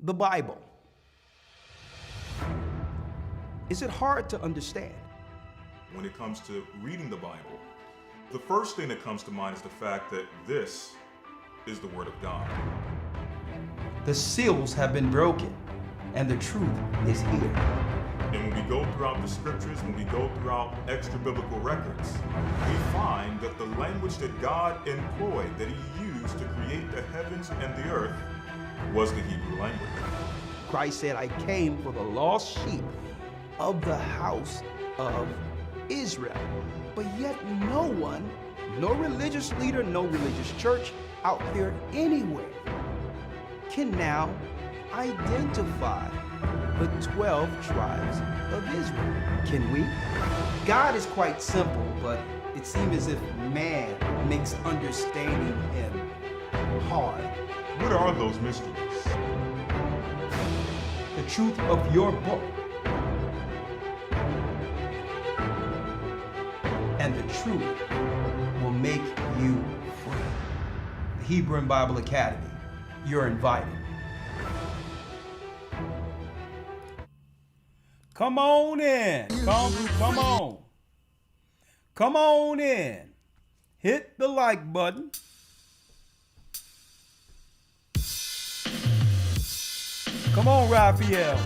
The Bible. Is it hard to understand? When it comes to reading the Bible, the first thing that comes to mind is the fact that this is the Word of God. The seals have been broken, and the truth is here. And when we go throughout the scriptures, when we go throughout extra biblical records, we find that the language that God employed, that He used to create the heavens and the earth, was the Hebrew language. Christ said, I came for the lost sheep of the house of Israel. But yet no one, no religious leader, no religious church out there anywhere can now identify the 12 tribes of Israel. Can we? God is quite simple, but it seems as if man makes understanding Him hard. What are those mysteries? The truth of your book and the truth will make you free. The Hebrew and Bible Academy, you're invited. Come on in. Come on. Come on in. Hit the like button. Come on, Raphael.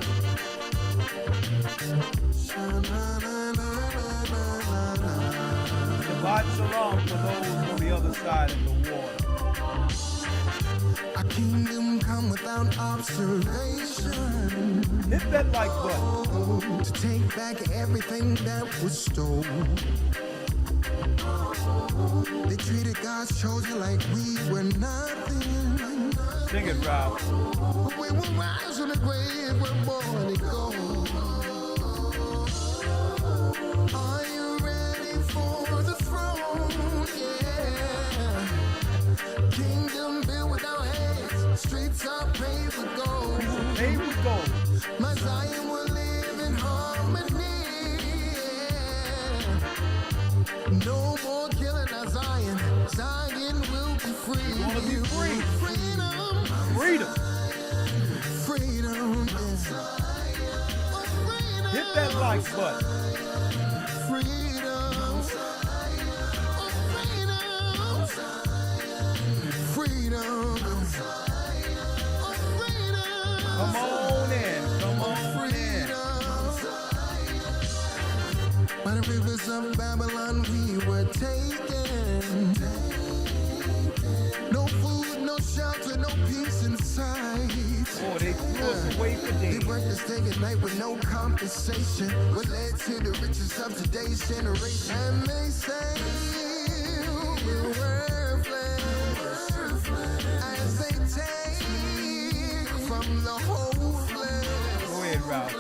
Shabbat shalom for those on the other side of the water. Our kingdom come without observation. Hit that like button. To take back everything that was stolen. They treated God's chosen like we were nothing. Sing it, Ralph. We will rise from the grave, we're born to go. Are you ready for the throne? Yeah. Kingdom built without hands, streets are paved with gold. Paved with gold. My Zion will live in harmony. Yeah. No more killing our Zion. Zion will be free. You wanna be free? Freedom. Freedom. Freedom. Hit that like button. Freedom. Freedom. Come on in. Come on in. By the rivers of Babylon we were taken. No food, no shelter, no peace in sight. Oh, they threw us away for They days. worked us day and night with no compensation. What led to the riches of today's generation? And they say we're worthless as they take from the hopeless. Go ahead, Ralph.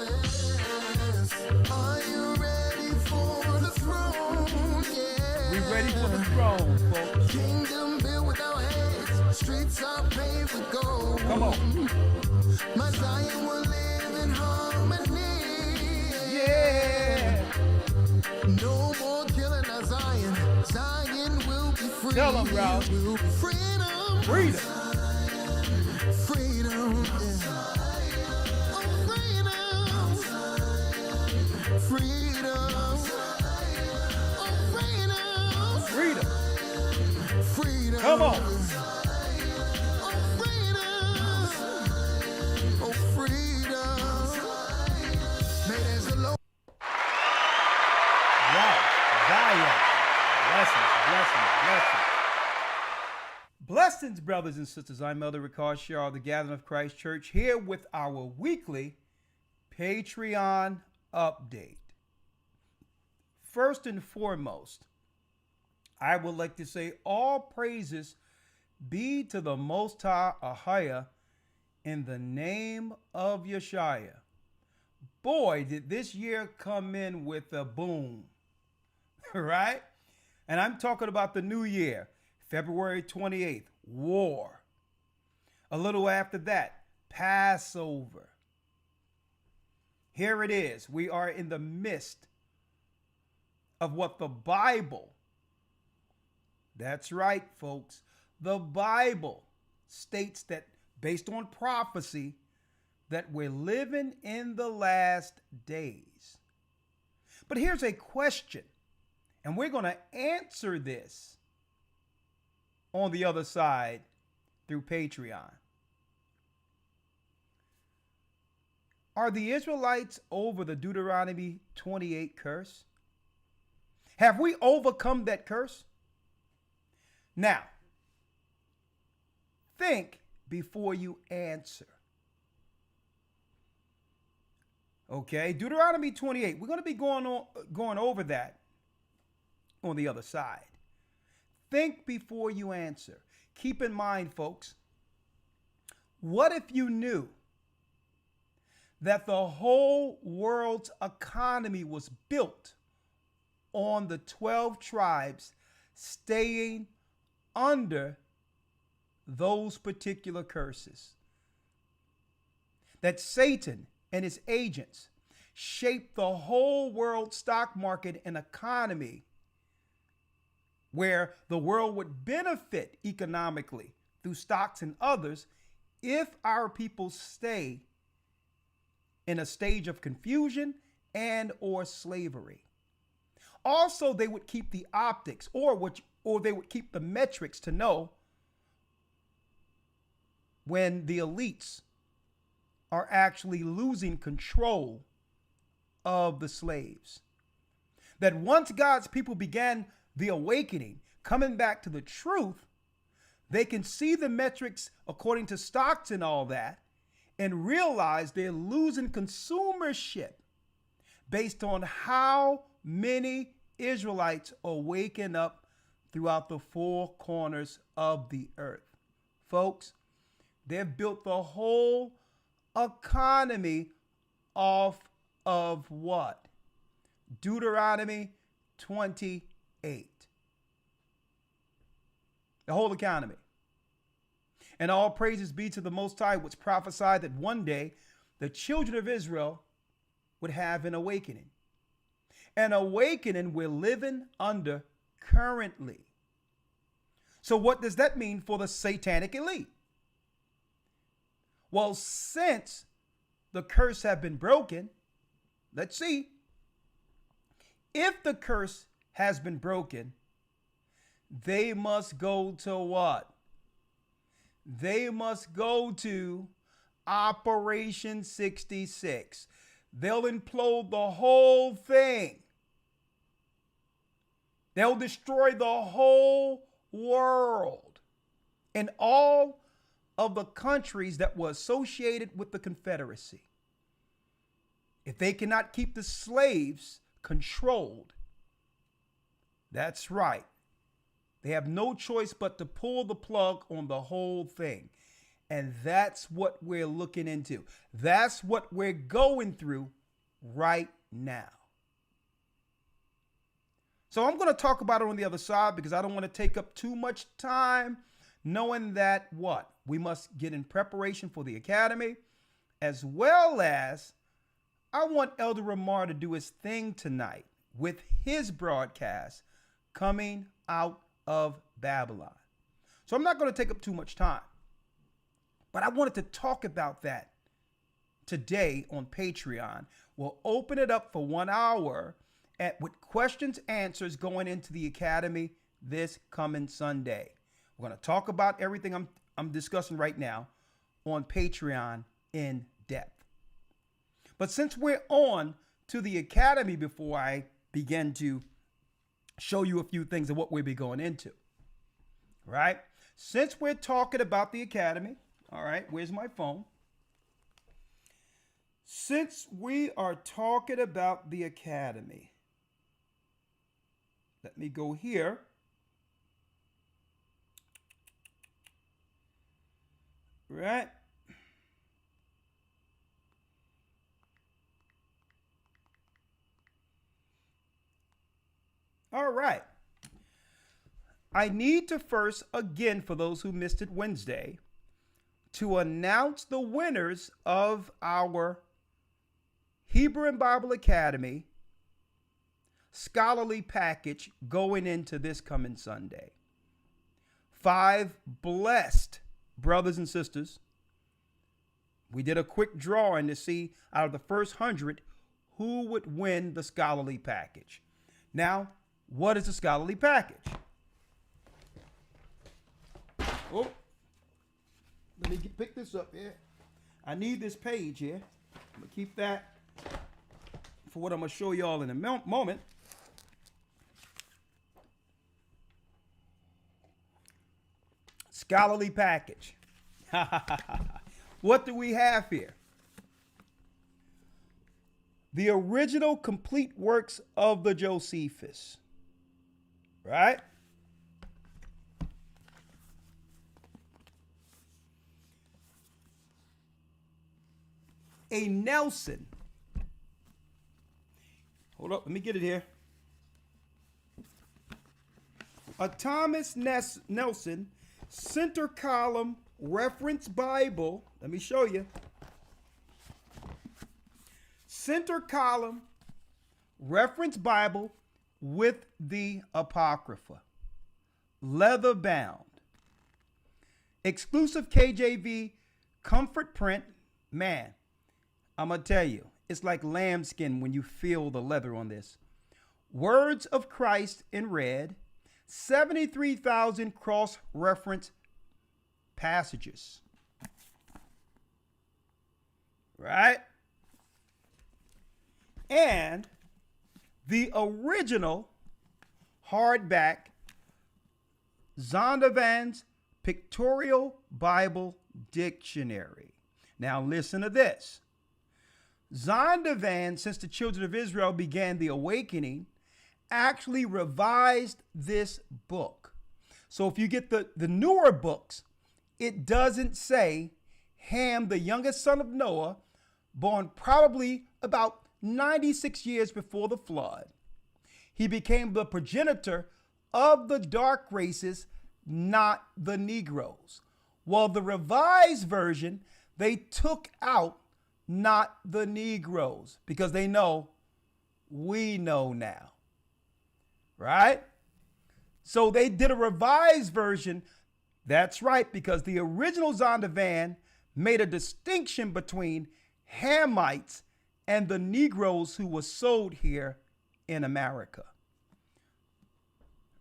Are you ready for the throne? Yeah. We ready for the throne, folks. Kingdom built without hands, streets are paved with gold. Come on. My Zion will live in harmony. Yeah. No more killing our Zion. Zion will be free. Tell 'em, Ralph. Freedom. Freedom. Freedom. Freedom. Freedom. Freedom. Freedom. Come on. Oh, freedom. May there's a low. Right. Zion. Blessings. Blessings, brothers and sisters. I'm Elder Ricard Shaw of the Gathering of Christ Church, here with our weekly Patreon update. First and foremost, I would like to say all praises be to the Most High Ahia in the name of Yeshua. Boy, did this year come in with a boom, right? And I'm talking about the new year, February 28th, war. A little after that, Passover. Here it is. We are in the midst of what the Bible, that's right, folks, the Bible states that based on prophecy, that we're living in the last days. But here's a question, and we're going to answer this on the other side through Patreon. Are the Israelites over the Deuteronomy 28 curse? Have we overcome that curse? Now, think before you answer. Okay, Deuteronomy 28. We're going to be going over that on the other side. Think before you answer. Keep in mind, folks, what if you knew that the whole world's economy was built on the 12 tribes staying under those particular curses? That Satan and his agents shaped the whole world stock market and economy, where the world would benefit economically through stocks and others if our people stay in a stage of confusion and or slavery. Also, they would keep the optics or they would keep the metrics to know when the elites are actually losing control of the slaves. That once God's people began the awakening, coming back to the truth, they can see the metrics according to stocks and all that, and realize they're losing consumership based on how many Israelites are waking up throughout the four corners of the earth. Folks, they've built the whole economy off of what? Deuteronomy 28. The whole economy. And all praises be to the Most High, which prophesied that one day the children of Israel would have an awakening. An awakening we're living under currently. So what does that mean for the satanic elite? Well, since the curse have been broken, let's see. If the curse has been broken, they must go to what? They must go to Operation 66. They'll implode the whole thing. They'll destroy the whole world and all of the countries that were associated with the Confederacy. If they cannot keep the slaves controlled, that's right. They have no choice but to pull the plug on the whole thing. And that's what we're looking into. That's what we're going through right now. So I'm going to talk about it on the other side because I don't want to take up too much time, knowing that what? We must get in preparation for the academy, as well as I want Elder Ramar to do his thing tonight with his broadcast coming out of Babylon. So I'm not going to take up too much time, but I wanted to talk about that today on Patreon. We'll open it up for 1 hour with questions, answers going into the academy this coming Sunday. We're going to talk about everything I'm discussing right now on Patreon in depth. But since we're on to the academy, before I begin to show you a few things of what we'll be going into, right? Since we're talking about the academy, all right, where's my phone? Since we are talking about the academy, let me go here. Right. All right. I need to first, again, for those who missed it Wednesday, to announce the winners of our Hebrew and Bible Academy scholarly package going into this coming Sunday. 5 blessed brothers and sisters We did a quick drawing to see out of the first 100 who would win the scholarly package. Now, what is the scholarly package? Oh, let me pick this up here. I need this page here. I'm gonna keep that for what I'm gonna show y'all in a moment. Scholarly package. What do we have here? The original complete works of the Josephus. Right? A Nelson. Hold up, let me get it here. A Thomas Nelson center column reference Bible. Let me show you. Center column reference Bible with the Apocrypha. Leather bound. Exclusive KJV comfort print. Man, I'm going to tell you, it's like lambskin when you feel the leather on this. Words of Christ in red. 73,000 cross-reference passages. Right? And the original hardback Zondervan's Pictorial Bible Dictionary. Now listen to this. Zondervan, since the children of Israel began the awakening, actually revised this book. So if you get the newer books, it doesn't say Ham, the youngest son of Noah, born probably about 96 years before the flood. He became the progenitor of the dark races, not the Negroes. Well, the revised version, they took out not the Negroes because they know we know now. Right? So they did a revised version. That's right, because the original Zondervan made a distinction between Hamites and the Negroes who were sold here in America.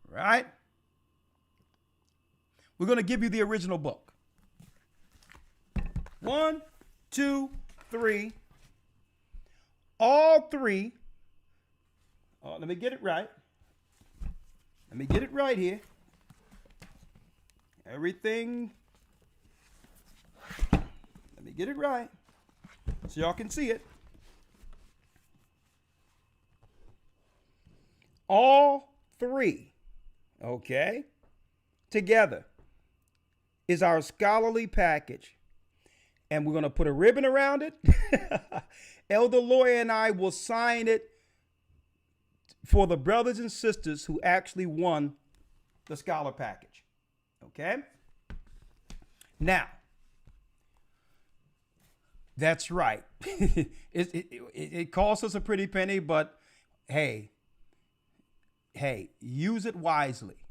Right? We're going to give you the original book. 1, 2, 3. All three. Oh, let me get it right. Let me get it right here. Everything. Let me get it right so y'all can see it. All three, okay, together is our scholarly package. And we're going to put a ribbon around it. Elder Lawyer and I will sign it for the brothers and sisters who actually won the scholar package. Okay? Now, that's right. It costs us a pretty penny, but hey, use it wisely.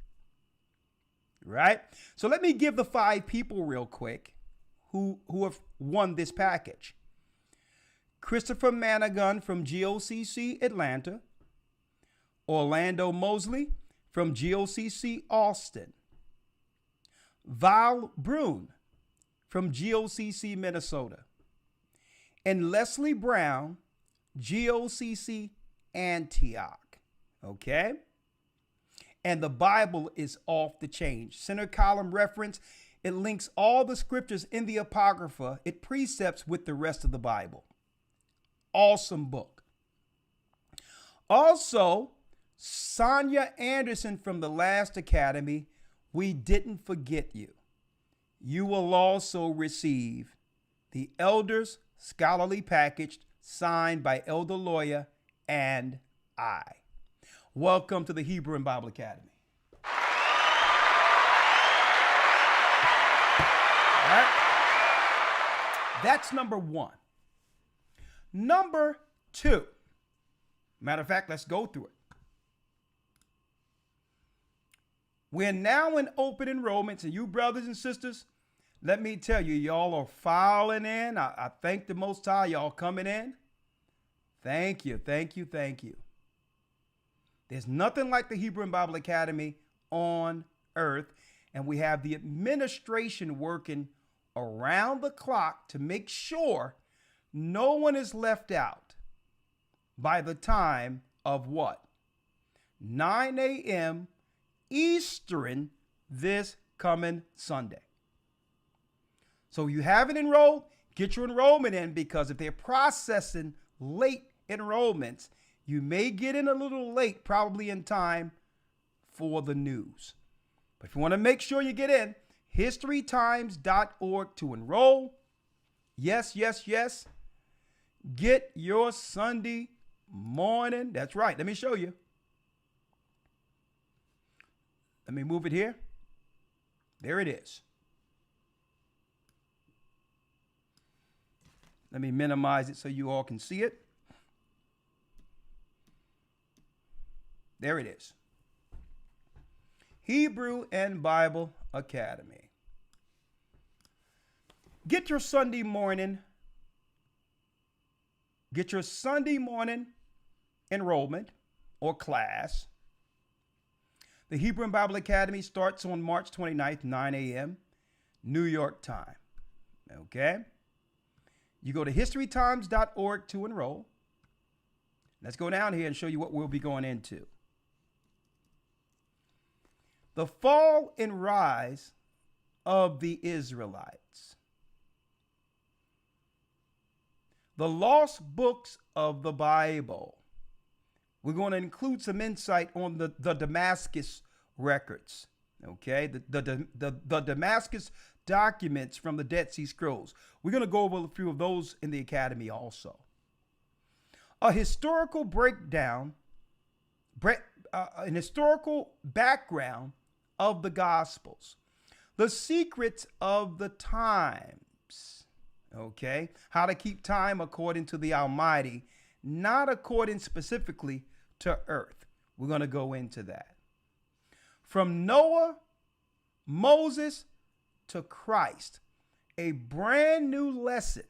Right? So let me give the 5 people real quick who have won this package. Christopher Manigan from GOCC Atlanta. Orlando Mosley from GOCC Austin. Val Brune from GOCC Minnesota. And Leslie Brown, GOCC Antioch. Okay? And the Bible is off the chain. Center column reference. It links all the scriptures in the Apocrypha. It precepts with the rest of the Bible. Awesome book. Also, Sonia Anderson from the Last Academy, we didn't forget you. You will also receive the Elders Scholarly Package signed by Elder Lawyer and I. Welcome to the Hebrew and Bible Academy. All right? That's number 1. Number 2. Matter of fact, let's go through it. We're now in open enrollment, and you brothers and sisters, Let me tell you, y'all are filing in. I thank the Most High, y'all coming in. Thank you, thank you, thank you. There's nothing like the Hebrew Bible Academy on earth, and we have the administration working around the clock to make sure no one is left out by the time of what? 9 a.m. Eastern this coming Sunday. So you haven't enrolled, get your enrollment in, because if they're processing late enrollments, you may get in a little late, probably in time for the news. But if you want to make sure you get in, historytimes.org to enroll. Yes, yes, yes. Get your Sunday morning. That's right. Let me show you. Let me move it here. There it is. Let me minimize it so you all can see it. There it is. Hebrew and Bible Academy. Get your Sunday morning. Get your Sunday morning enrollment or class. The Hebrew and Bible Academy starts on March 29th, 9 a.m. New York time. Okay? You go to historytimes.org to enroll. Let's go down here and show you what we'll be going into. The fall and rise of the Israelites. The lost books of the Bible. We're going to include some insight on the Damascus records. Okay, the Damascus documents from the Dead Sea Scrolls. We're going to go over a few of those in the academy also. A historical breakdown, an historical background of the Gospels. The secrets of the times. Okay, how to keep time according to the Almighty, not according specifically to earth. We're going to go into that. From Noah, Moses, to Christ, a brand new lesson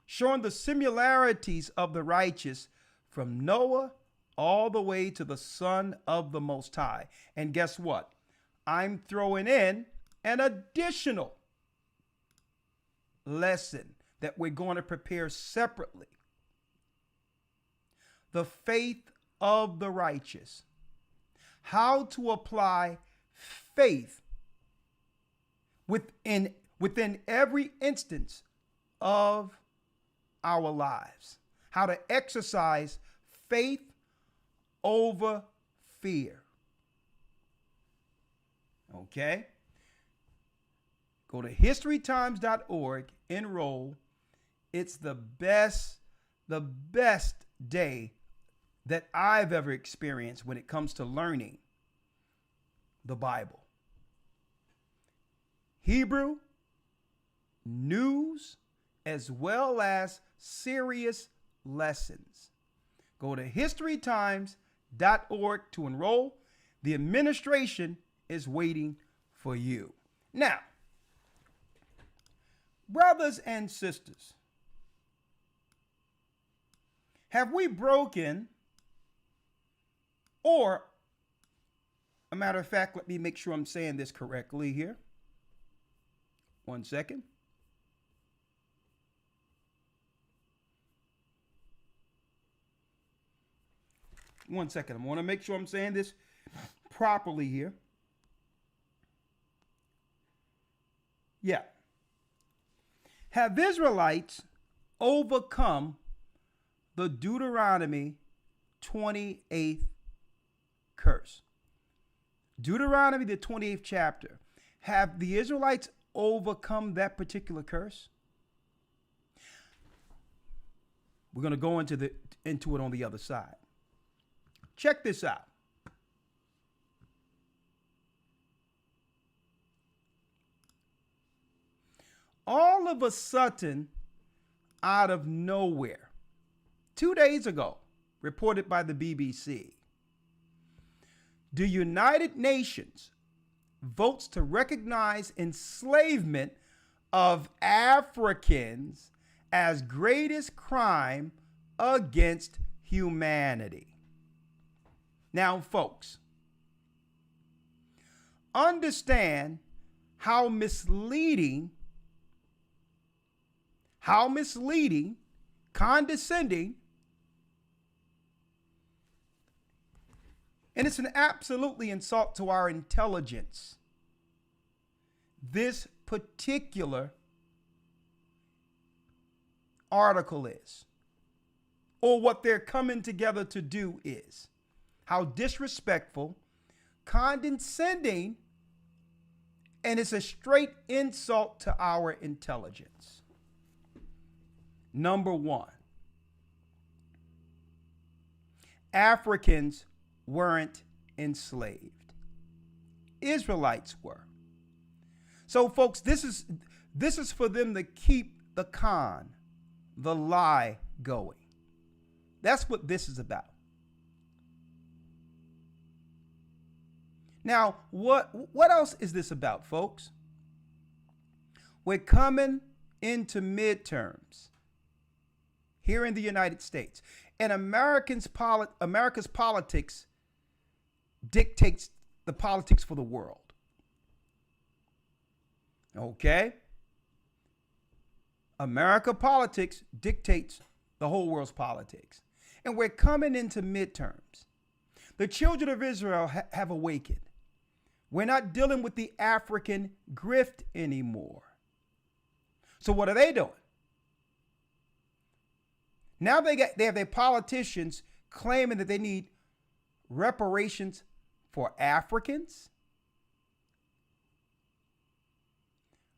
showing the similarities of the righteous from Noah all the way to the Son of the Most High. And guess what? I'm throwing in an additional lesson that we're going to prepare separately. The faith of the righteous. How to apply faith within every instance of our lives. How to exercise faith over fear. Okay? Go to historytimes.org, enroll. It's the best day that I've ever experienced when it comes to learning the Bible. Hebrew, news, as well as serious lessons. Go to historytimes.org to enroll. The administration is waiting for you. Now, brothers and sisters, have we broken, or, a matter of fact, let me make sure I'm saying this correctly here. 1 second. I want to make sure I'm saying this properly here. Yeah. Have Israelites overcome the Deuteronomy 28th curse? Deuteronomy, the 28th chapter. Have the Israelites overcome that particular curse? We're going to go into it on the other side. Check this out. All of a sudden, out of nowhere, 2 days ago, reported by the BBC, the United Nations votes to recognize enslavement of Africans as greatest crime against humanity. Now, folks, understand how misleading, condescending, and it's an absolutely insult to our intelligence, this particular article is, or what they're coming together to do is. How disrespectful, condescending, and it's a straight insult to our intelligence. Number one, Africans weren't enslaved. Israelites were. So, folks, this is for them to keep the the lie going. That's what this is about. Now, what else is this about, folks? We're coming into midterms here in the United States, and America's politics dictates the politics for the world. Okay? America politics dictates the whole world's politics. And we're coming into midterms. The children of Israel have awakened. We're not dealing with the African grift anymore. So what are they doing? Now they have their politicians claiming that they need reparations for Africans.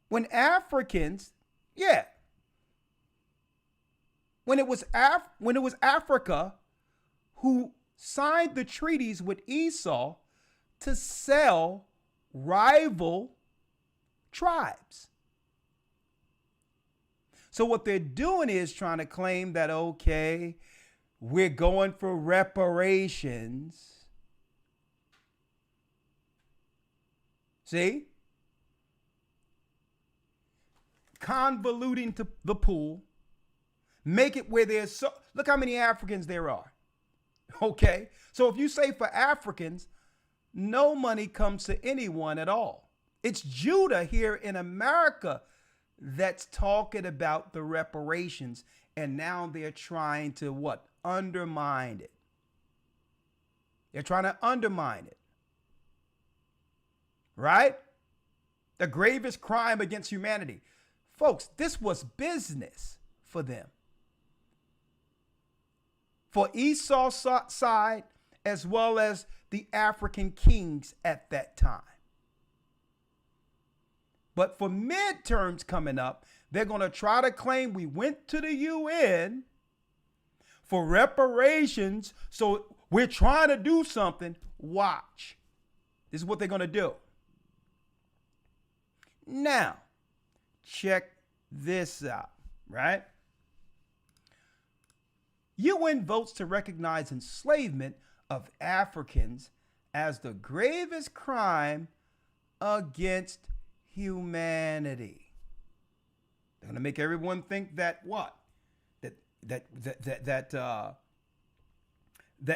When Africans, when it was Africa who signed the treaties with Esau to sell rival tribes. So what they're doing is trying to claim that, okay, we're going for reparations. See? Convoluting to the pool. Make it where there's look how many Africans there are. Okay? So if you say for Africans, no money comes to anyone at all. It's Judah here in America that's talking about the reparations, and now they're trying to what? Undermine it. They're trying to undermine it. Right? The gravest crime against humanity. Folks, this was business for them. For Esau's side, as well as the African kings at that time. But for midterms coming up, they're going to try to claim we went to the UN for reparations, so we're trying to do something. Watch. This is what they're going to do. Now, check this out, right? UN votes to recognize enslavement of Africans as the gravest crime against humanity. They're going to make everyone think that what? That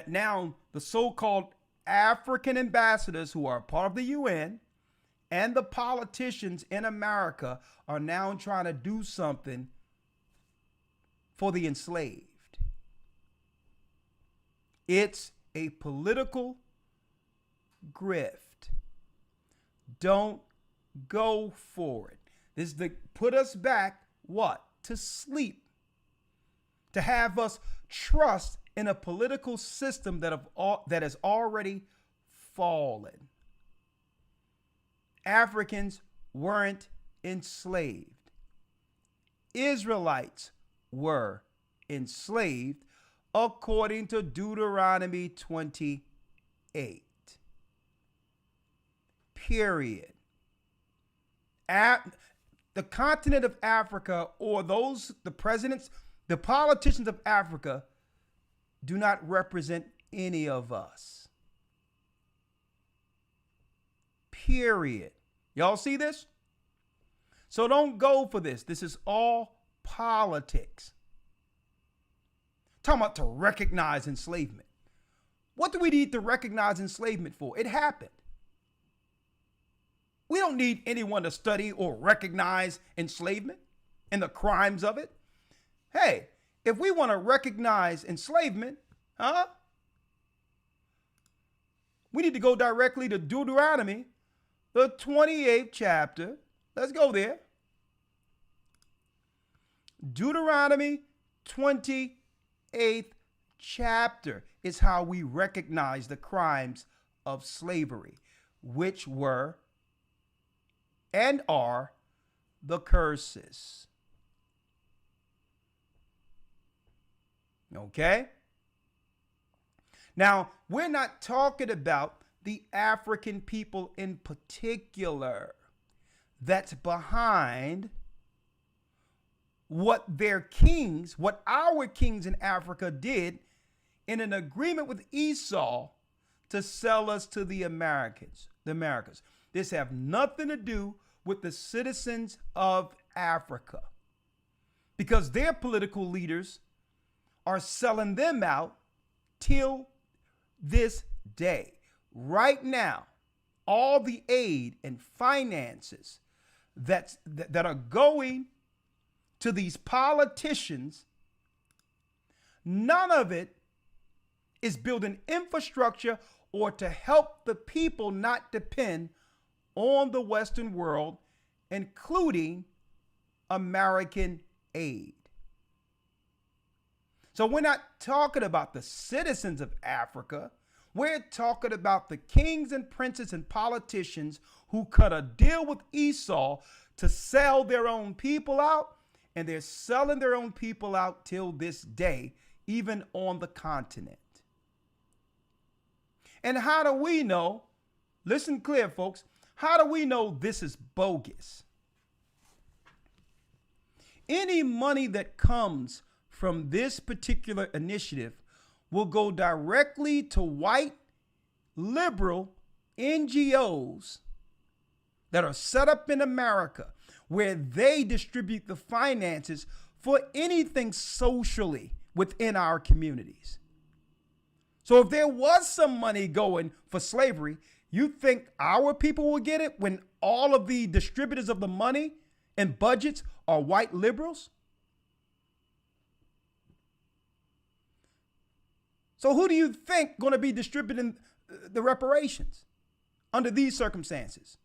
now the so-called African ambassadors who are part of the UN and the politicians in America are now trying to do something for the enslaved. It's a political grift. Don't go for it. This is to put us back, what? To sleep. To have us trust in a political system that has already fallen. Africans weren't enslaved. Israelites were enslaved according to Deuteronomy 28. Period. The continent of Africa, or the politicians of Africa, do not represent any of us. period. Y'all see this? So don't go for this. This is all politics. Talking about to recognize enslavement. What do we need to recognize enslavement for? It happened. We don't need anyone to study or recognize enslavement and the crimes of it. Hey, if we want to recognize enslavement, we need to go directly to Deuteronomy, the 28th chapter. Let's go there. Deuteronomy 28th chapter is how we recognize the crimes of slavery, which were and are the curses. Okay? Now, we're not talking about the African people in particular that's behind what their kings, what our kings in Africa did in an agreement with Esau to sell us to the Americans. This have nothing to do with the citizens of Africa, because their political leaders are selling them out till this day. Right now, all the aid and finances that are going to these politicians, none of it is building infrastructure or to help the people not depend on the Western world, including American aid. So we're not talking about the citizens of Africa. We're talking about the kings and princes and politicians who cut a deal with Esau to sell their own people out, and they're selling their own people out till this day, even on the continent. And how do we know? Listen clear, folks. How do we know this is bogus? Any money that comes from this particular initiative will go directly to white liberal NGOs that are set up in America, where they distribute the finances for anything socially within our communities. So if there was some money going for slavery, you think our people will get it when all of the distributors of the money and budgets are white liberals? So who do you think going to be distributing the reparations under these circumstances?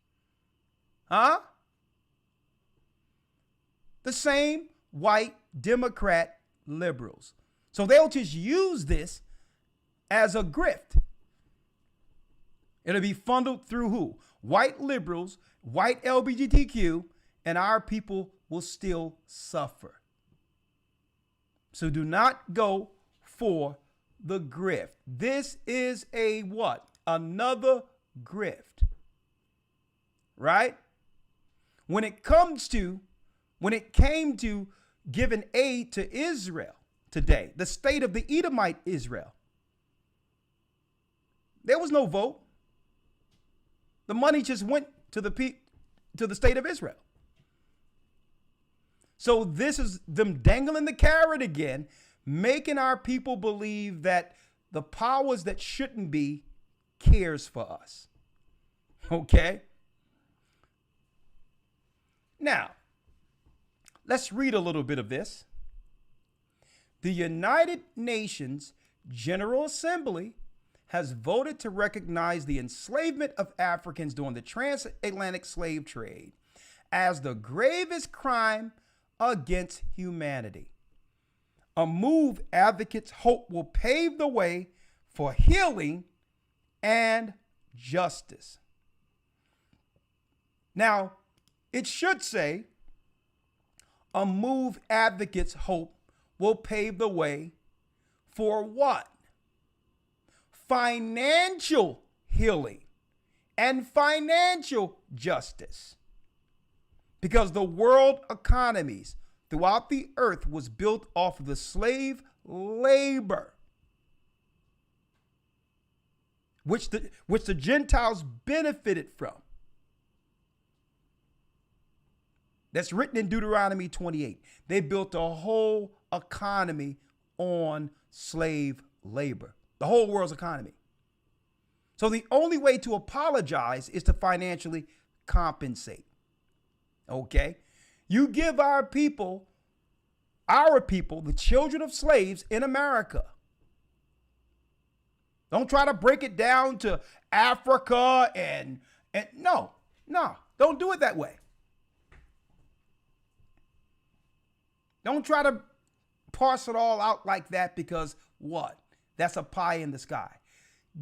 The same white Democrat liberals. So they'll just use this as a grift. It'll be funneled through who? White liberals, white LGBTQ, and our people will still suffer. So do not go for the grift. This is a what? Another grift. Right? When it came to giving aid to Israel today, the state of the Edomite Israel, there was no vote. The money just went to the state of Israel. So this is them dangling the carrot again, making our people believe that the powers that shouldn't be cares for us. Okay? Now, let's read a little bit of this. The United Nations General Assembly has voted to recognize the enslavement of Africans during the transatlantic slave trade as the gravest crime against humanity. A move advocates hope will pave the way for healing and justice. Now, it should say, a move advocates hope will pave the way for what? Financial healing and financial justice. Because the world economies throughout the earth was built off of the slave labor, which the Gentiles benefited from. That's written in Deuteronomy 28. They built a whole economy on slave labor, the whole world's economy. So the only way to apologize is to financially compensate. Okay? You give our people, the children of slaves in America. Don't try to break it down to Africa and no, don't do it that way. Don't try to parse it all out like that, because what? That's a pie in the sky.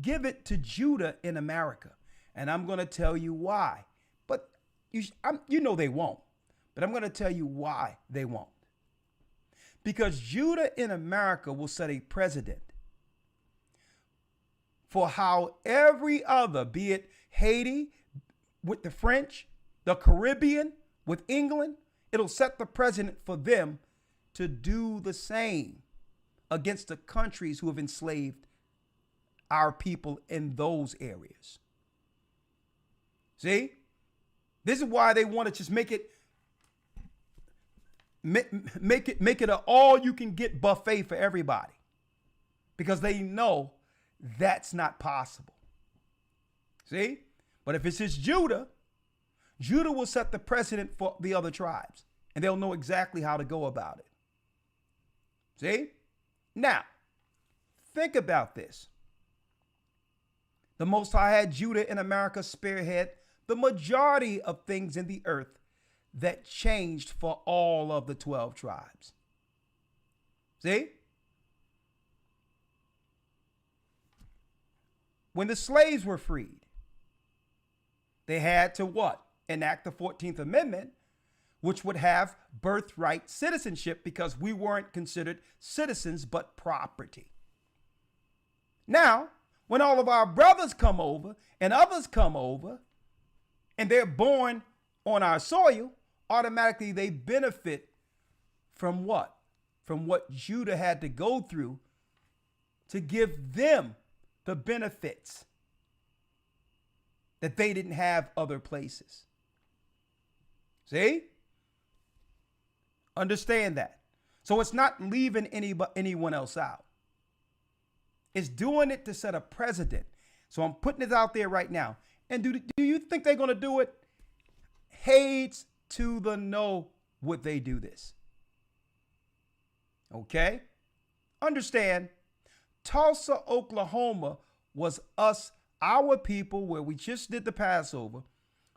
Give it to Judah in America. And I'm going to tell you why. But you know they won't. But I'm going to tell you why they won't. Because Judah in America will set a precedent for how every other, be it Haiti with the French, the Caribbean with England, it'll set the precedent for them to do the same against the countries who have enslaved our people in those areas. See? This is why they want to just make it an all-you-can-get buffet for everybody, because they know that's not possible. See? But if it's just Judah will set the precedent for the other tribes, and they'll know exactly how to go about it. See? Now, think about this. The Most High had Judah in America spearhead the majority of things in the earth that changed for all of the 12 tribes. See? When the slaves were freed, they had to what? Enact the 14th Amendment, which would have birthright citizenship, because we weren't considered citizens but property. Now, when all of our brothers come over and others come over and they're born on our soil, automatically they benefit from what? From what Judah had to go through to give them the benefits that they didn't have other places. See? Understand that. So it's not leaving anyone else out. It's doing it to set a precedent. So I'm putting it out there right now. And do you think they're going to do it? Hates to the no would they do this. Okay? Understand, Tulsa, Oklahoma was our people, where we just did the Passover.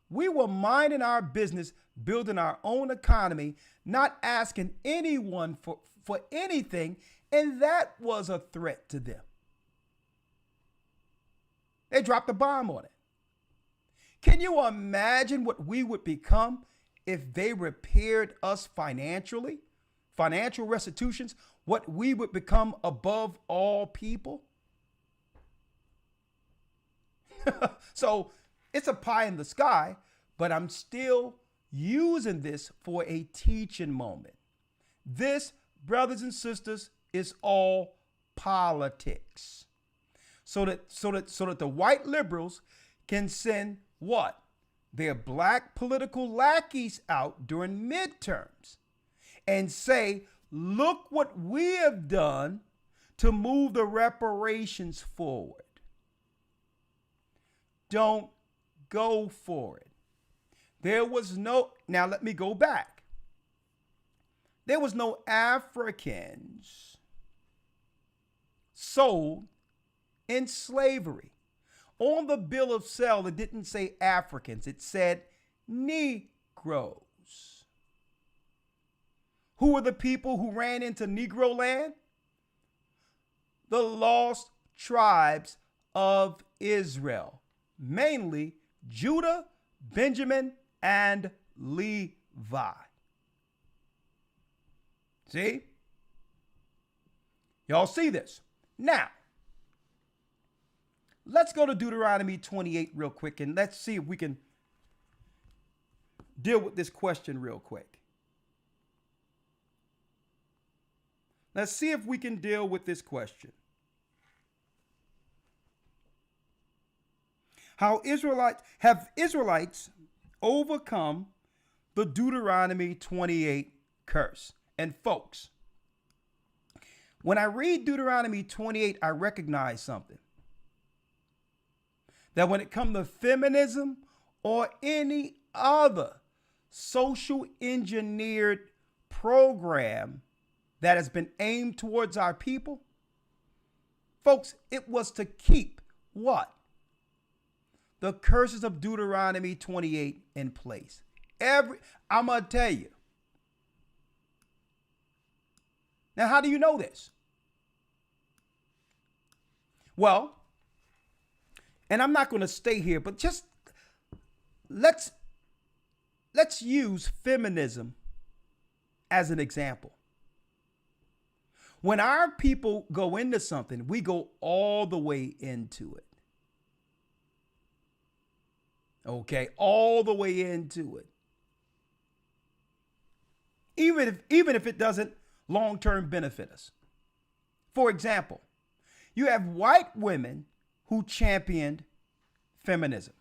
We were minding our business, building our own economy, not asking anyone for anything, and that was a threat to them. They dropped a bomb on it. Can you imagine what we would become if they repaired us financially? Financial restitutions, what we would become above all people? So it's a pie in the sky, but I'm still using this for a teaching moment. This, brothers and sisters, is all politics. So that the white liberals can send what? Their black political lackeys out during midterms and say, look what we have done to move the reparations forward. Don't go for it. Now let me go back. There was no Africans sold in slavery. On the bill of sale, it didn't say Africans, it said Negroes. Who were the people who ran into Negro land? The lost tribes of Israel, mainly Judah, Benjamin, and Levi. See? Y'all see this? Now, let's go to Deuteronomy 28 real quick, and let's see if we can deal with this question real quick. Let's see if we can deal with this question. How Israelites overcome the Deuteronomy 28 curse. And folks, when I read Deuteronomy 28, I recognize something. That when it comes to feminism or any other social engineered program that has been aimed towards our people, folks, it was to keep what? The curses of Deuteronomy 28 in place. I'm going to tell you. Now, how do you know this? Well, and I'm not going to stay here, but just let's use feminism as an example. When our people go into something, we go all the way into it. Okay, all the way into it. Even if it doesn't long-term benefit us. For example, you have white women who championed feminism.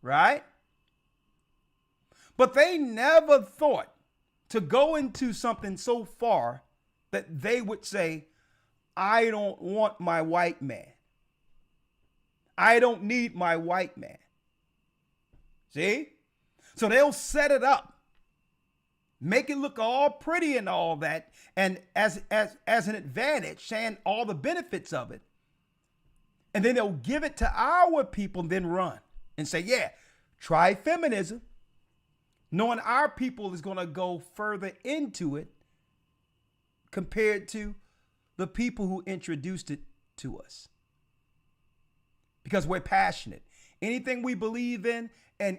Right? But they never thought to go into something so far that they would say, I don't want my white man. I don't need my white man. See? So they'll set it up, make it look all pretty and all that, and as an advantage, saying all the benefits of it. And then they'll give it to our people and then run and say, yeah, try feminism, knowing our people is going to go further into it compared to the people who introduced it to us. Because we're passionate. Anything we believe in and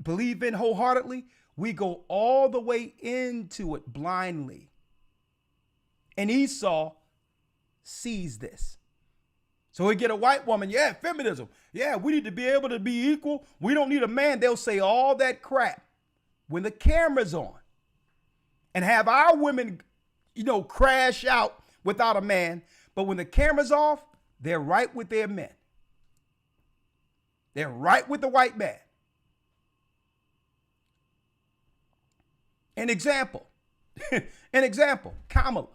believe in wholeheartedly, we go all the way into it blindly. And Esau sees this. So we get a white woman, yeah, feminism. Yeah, we need to be able to be equal. We don't need a man. They'll say all that crap when the camera's on. And have our women, crash out without a man. But when the camera's off, they're right with their men. They're right with the white man. An example, Kamala.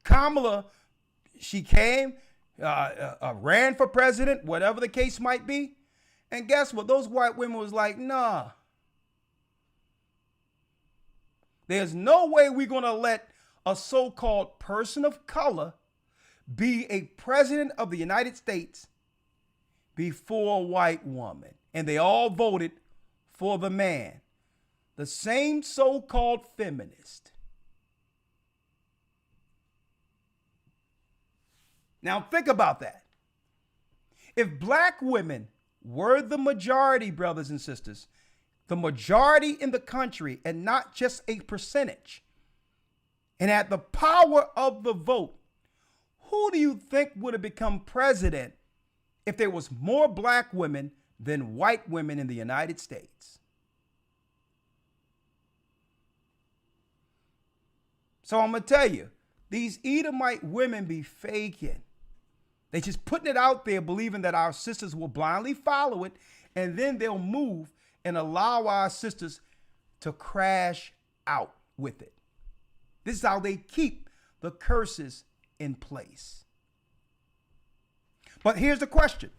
Kamala, she came, ran for president, whatever the case might be. And guess what? Those white women was like, nah. There's no way we're going to let a so-called person of color be a president of the United States before a white woman. And they all voted for the man, the same so-called feminist. Now think about that. If black women were the majority, brothers and sisters, the majority in the country and not just a percentage, and had the power of the vote, who do you think would have become president if there was more black women than white women in the United States? So I'm going to tell you, these Edomite women be faking. They just putting it out there, believing that our sisters will blindly follow it, and then they'll move and allow our sisters to crash out with it. This is how they keep the curses in place. But here's the question.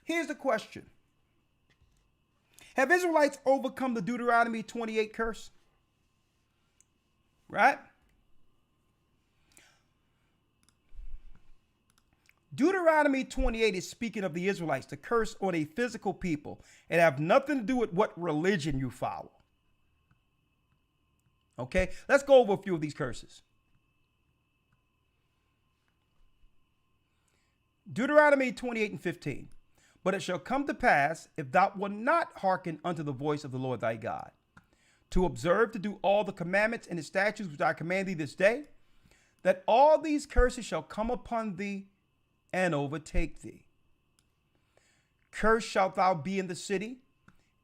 Here's the question. Have Israelites overcome the Deuteronomy 28 curse? Right? Deuteronomy 28 is speaking of the Israelites, the curse on a physical people. It have nothing to do with what religion you follow. Okay, let's go over a few of these curses. Deuteronomy 28:15. But it shall come to pass, if thou wilt not hearken unto the voice of the Lord thy God, to observe to do all the commandments and the statutes which I command thee this day, that all these curses shall come upon thee and overtake thee. Cursed shalt thou be in the city,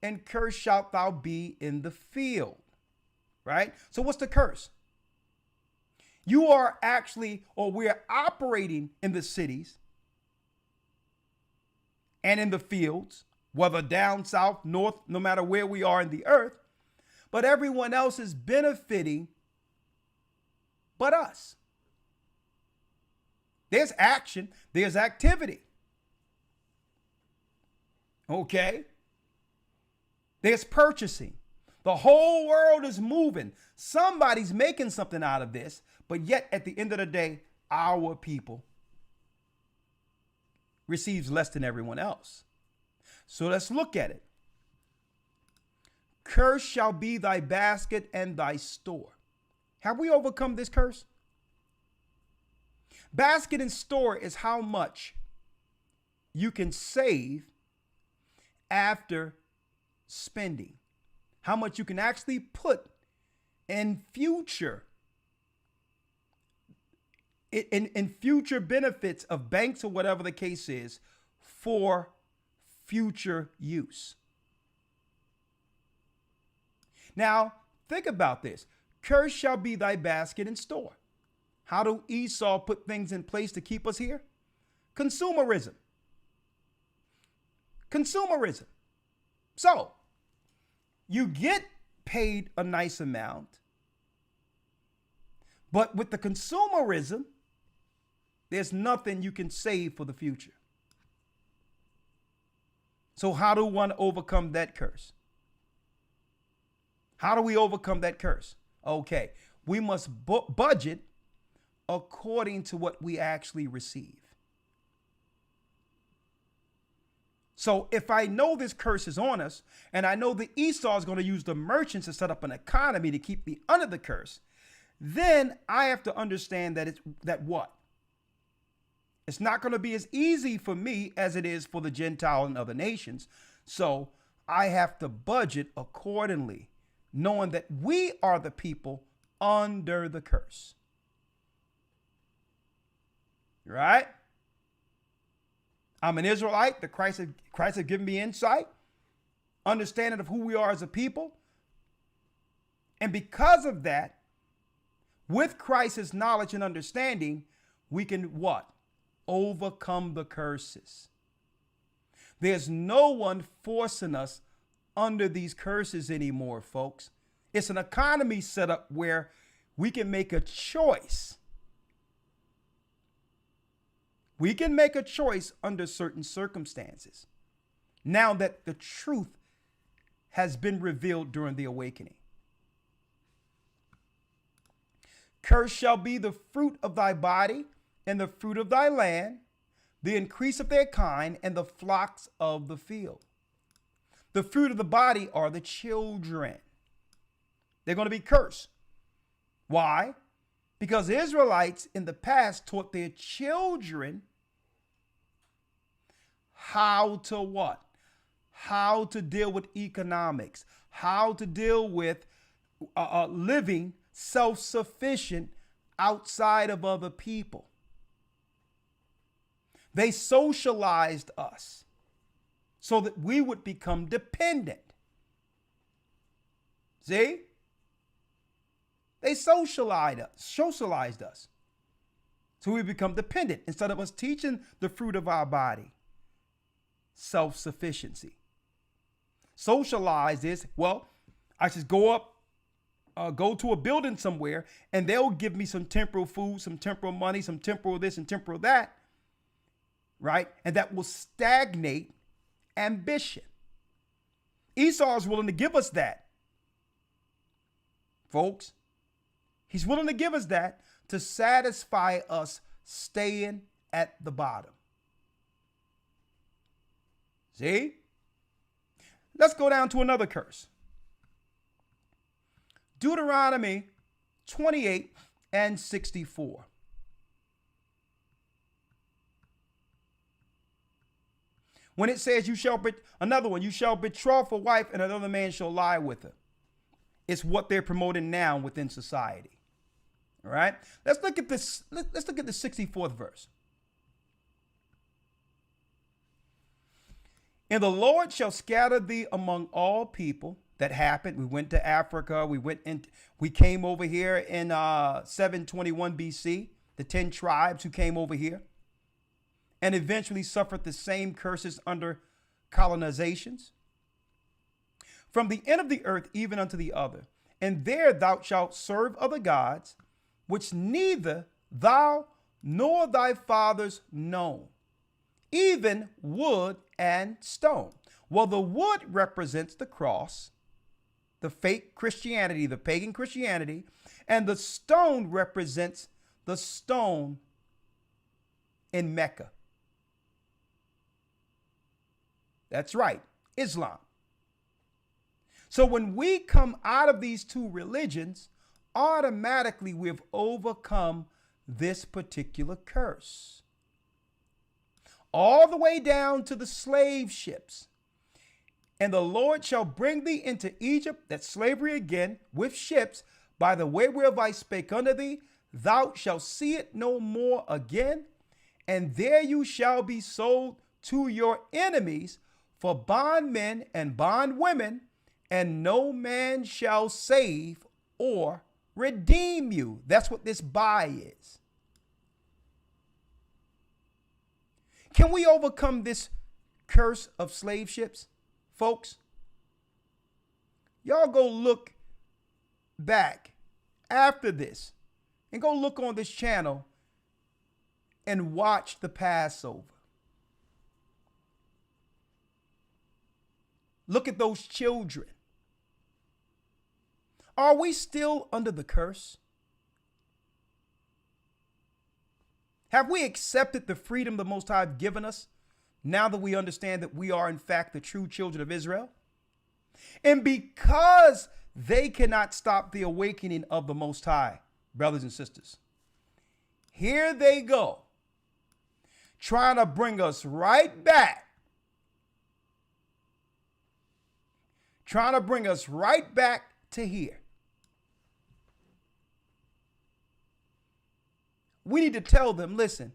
and cursed shalt thou be in the field. Right? So what's the curse? You are actually, or we're operating in the cities and in the fields, whether down, south, north, no matter where we are in the earth, but everyone else is benefiting but us. There's action, there's activity. Okay? There's purchasing. The whole world is moving. Somebody's making something out of this, but yet at the end of the day, our people receives less than everyone else. So let's look at it. Cursed shall be thy basket and thy store. Have we overcome this curse? Basket and store is how much you can save after spending. How much you can actually put in future in future benefits of banks or whatever the case is for future use. Now, think about this. Cursed shall be thy basket and store. How do Esau put things in place to keep us here? Consumerism. Consumerism. So, you get paid a nice amount, but with the consumerism, there's nothing you can save for the future. So how do one overcome that curse? How do we overcome that curse? Okay, we must budget according to what we actually receive. So if I know this curse is on us, and I know that Esau is going to use the merchants to set up an economy to keep me under the curse, then I have to understand that what? It's not going to be as easy for me as it is for the Gentile and other nations. So I have to budget accordingly, knowing that we are the people under the curse. Right? I'm an Israelite. The Christ has given me insight, understanding of who we are as a people. And because of that, with Christ's knowledge and understanding, we can what? Overcome the curses. There's no one forcing us under these curses anymore, folks. It's an economy set up where we can make a choice. We can make a choice under certain circumstances. Now that the truth has been revealed during the awakening. Cursed shall be the fruit of thy body and the fruit of thy land, the increase of their kind, and the flocks of the field. The fruit of the body are the children. They're going to be cursed. Why? Because the Israelites in the past taught their children how to what? How to deal with economics, how to deal with living self-sufficient outside of other people. They socialized us so that we would become dependent. See? They socialized us so we become dependent instead of us teaching the fruit of our body. Self-sufficiency. Socialize is, well, I just go to a building somewhere and they'll give me some temporal food, some temporal money, some temporal this and temporal that, right? And that will stagnate ambition. Esau is willing to give us that, folks. He's willing to give us that to satisfy us staying at the bottom. See? Let's go down to another curse. Deuteronomy 28 and 64. When it says you shall betroth a wife and another man shall lie with her. It's what they're promoting now within society. All right? Let's look at this. Let's look at the 64th verse. And the Lord shall scatter thee among all people, that happened. We went to Africa. We came over here in 721 BC, the 10 tribes who came over here and eventually suffered the same curses under colonizations. From the end of the earth even unto the other. And there thou shalt serve other gods, which neither thou nor thy fathers know, even wood and stone. Well, the wood represents the cross, the fake Christianity, the pagan Christianity, and the stone represents the stone in Mecca. That's right, Islam. So when we come out of these two religions, automatically we've overcome this particular curse. All the way down to the slave ships. And the Lord shall bring thee into Egypt, that's slavery again, with ships, by the way whereof I spake unto thee, thou shalt see it no more again, and there you shall be sold to your enemies for bondmen and bondwomen, and no man shall save or redeem you. That's what this buy is. Can we overcome this curse of slave ships, folks? Y'all go look back after this and go look on this channel and watch the Passover. Look at those children. Are we still under the curse? Have we accepted the freedom the Most High have given us now that we understand that we are in fact the true children of Israel? And because they cannot stop the awakening of the Most High, brothers and sisters, here they go, trying to bring us right back. Trying to bring us right back to here. We need to tell them, listen,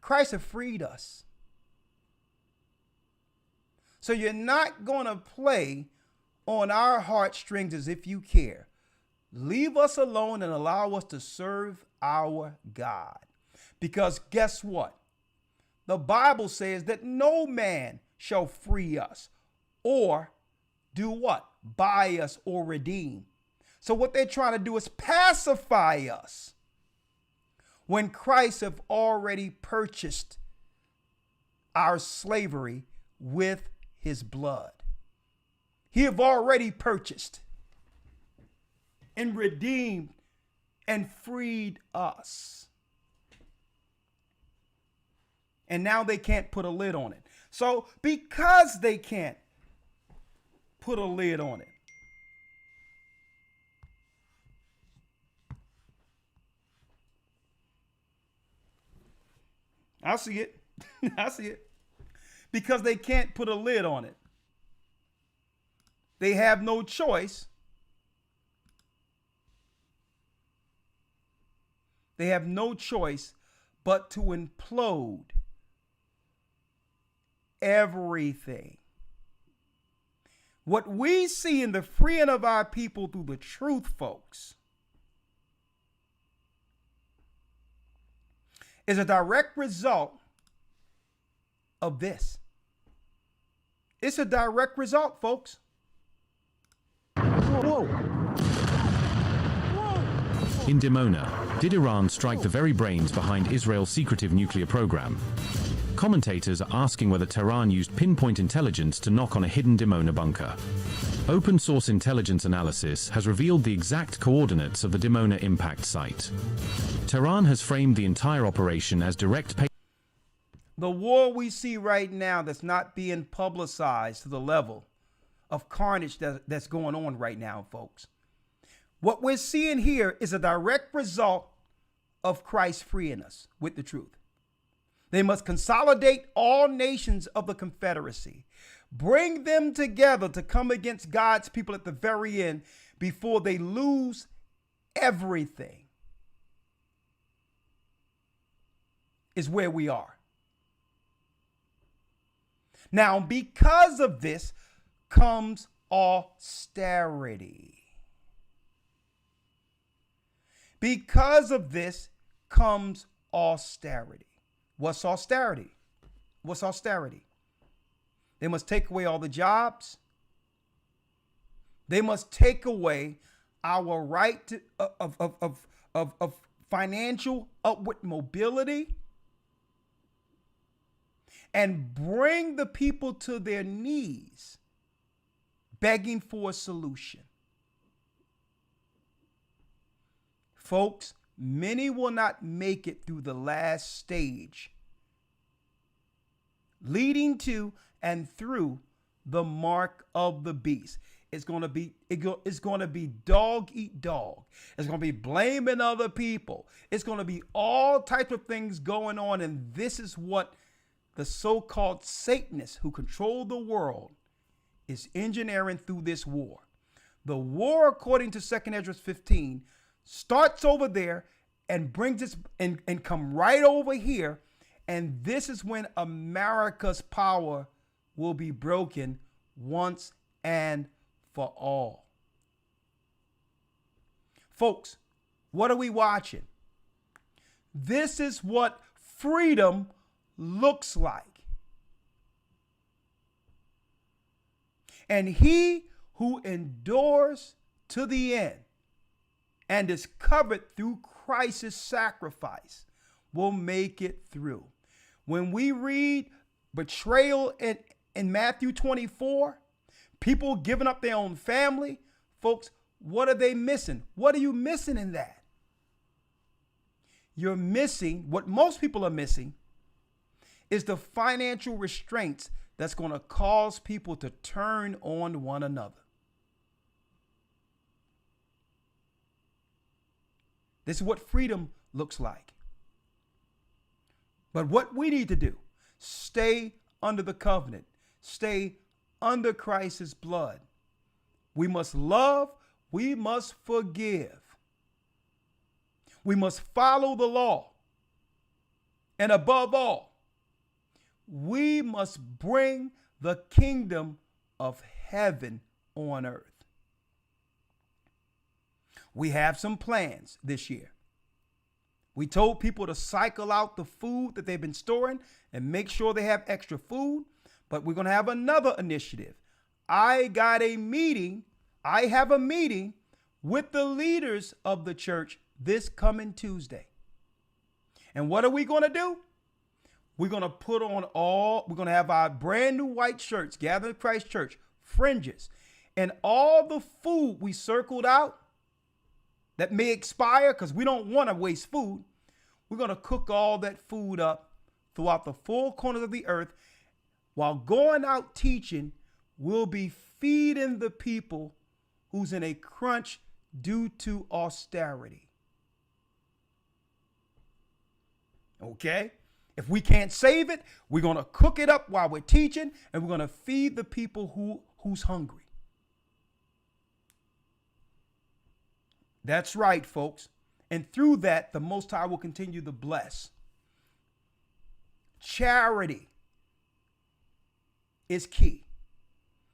Christ has freed us. So you're not going to play on our heartstrings as if you care. Leave us alone and allow us to serve our God. Because guess what? The Bible says that no man shall free us or do what? Buy us or redeem. So what they're trying to do is pacify us when Christ have already purchased our slavery with his blood. He have already purchased and redeemed and freed us. And now they can't put a lid on it. So because they can't put a lid on it, I see it. I see it. Because they can't put a lid on it. They have no choice. They have no choice but to implode everything. What we see in the freeing of our people through the truth, folks, is a direct result of this. It's a direct result, folks. Whoa. In Dimona, did Iran strike the very brains behind Israel's secretive nuclear program? Commentators are asking whether Tehran used pinpoint intelligence to knock on a hidden Dimona bunker. Open source intelligence analysis has revealed the exact coordinates of the Dimona impact site. Tehran has framed the entire operation as direct pay. The war we see right now that's not being publicized to the level of carnage that's going on right now, folks. What we're seeing here is a direct result of Christ freeing us with the truth. They must consolidate all nations of the Confederacy, bring them together to come against God's people at the very end before they lose everything, is where we are. Now, because of this, comes austerity. Because of this comes austerity. What's austerity? What's austerity? They must take away all the jobs. They must take away our right to, of financial upward mobility and bring the people to their knees, begging for a solution. Folks, many will not make it through the last stage, leading to and through the mark of the beast. It's going to be dog eat dog. It's going to be blaming other people. It's going to be all types of things going on. And this is what the so-called Satanists who control the world is engineering through this war. The war, according to 2 Ezra 15, starts over there and brings us and come right over here. And this is when America's power will be broken once and for all. Folks, what are we watching? This is what freedom looks like. And he who endures to the end and is covered through Christ's sacrifice will make it through. When we read betrayal in Matthew 24, people giving up their own family, folks, what are they missing? What are you missing in that? You're missing, what most people are missing, is the financial restraints that's going to cause people to turn on one another. This is what freedom looks like. But what we need to do, stay under the covenant, stay under Christ's blood. We must love, we must forgive. We must follow the law. And above all, we must bring the kingdom of heaven on earth. We have some plans this year. We told people to cycle out the food that they've been storing and make sure they have extra food. But we're going to have another initiative. I have a meeting with the leaders of the church this coming Tuesday. And what are we going to do? We're going to we're going to have our brand new white shirts, Gathering Christ Church, fringes, and all the food we circled out that may expire because we don't want to waste food. We're going to cook all that food up throughout the four corners of the earth. While going out teaching, we'll be feeding the people who's in a crunch due to austerity. Okay? If we can't save it, we're going to cook it up while we're teaching, and we're going to feed the people who's hungry. That's right, folks. And through that, the Most High will continue to bless. Charity is key.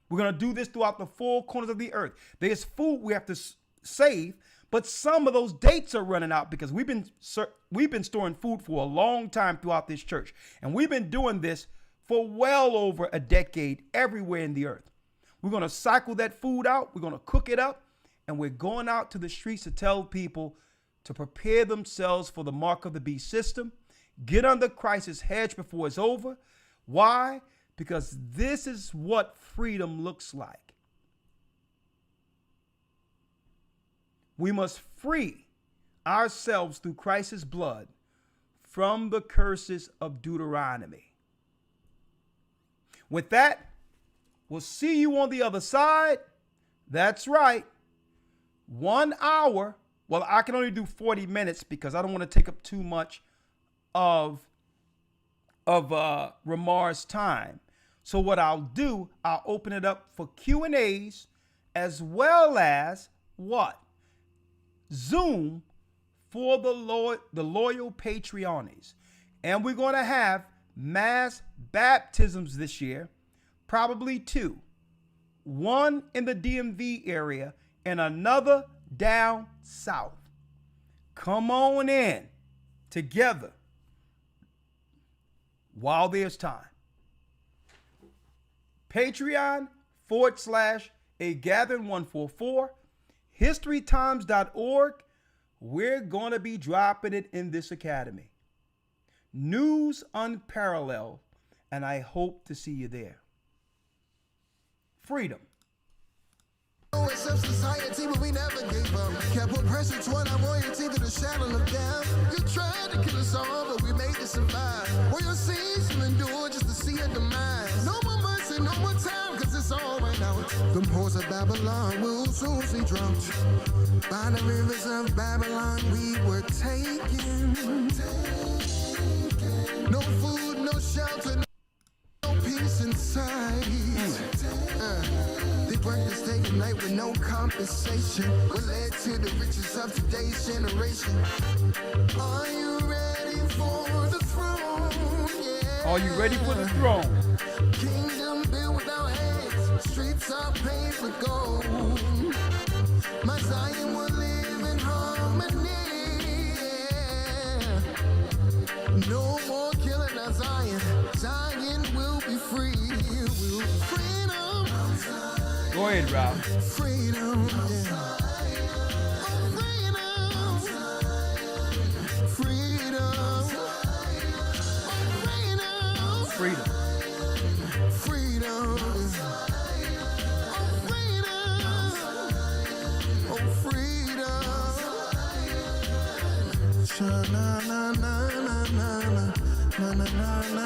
We're going to do this throughout the four corners of the earth. There's food we have to save, but some of those dates are running out because we've been storing food for a long time throughout this church. And we've been doing this for well over a decade everywhere in the earth. We're going to cycle that food out. We're going to cook it up. And we're going out to the streets to tell people to prepare themselves for the mark of the beast system. Get under Christ's hedge before it's over. Why? Because this is what freedom looks like. We must free ourselves through Christ's blood from the curses of Deuteronomy. With that, we'll see you on the other side. That's right. 1 hour. Well, I can only do 40 minutes because I don't want to take up too much of Ramar's time. So what I'll do, I'll open it up for Q&As as well as what? Zoom for the loyal Patreonies. And we're going to have mass baptisms this year, probably 2. one in the DMV area, and another down south. Come on in together while there's time. Patreon.com/agathering144, historytimes.org. We're going to be dropping it in this academy. News unparalleled, and I hope to see you there. Freedom. It's a society, but we never gave up. Kept oppression toward our royalty to the shadow of death. You tried to kill us all, but we made it survive. Royal seas to endure just to see a demise. No more mercy, no more time, cause it's all right now. The halls of Babylon will soon see drunk. By the rivers of Babylon we were taken. No food, no shelter, no peace inside. They worked this day and night with no compensation. What led to the riches of today's generation? Are you ready for the throne? Yeah. Are you ready for the throne? Kingdom built without hands. Streets are paved for gold. My Zion will live in harmony. Yeah. No more killing our Zion. Zion will be free. Will be freedom. Go ahead, Rob. Freedom. Yeah. Freedom. Freedom. Freedom. Oh, freedom. Na na na na na na na na na na na.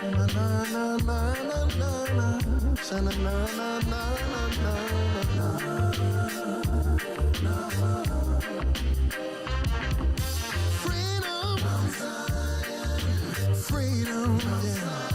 Na na na na na na. Na na na na na na. Freedom. Freedom. Yeah.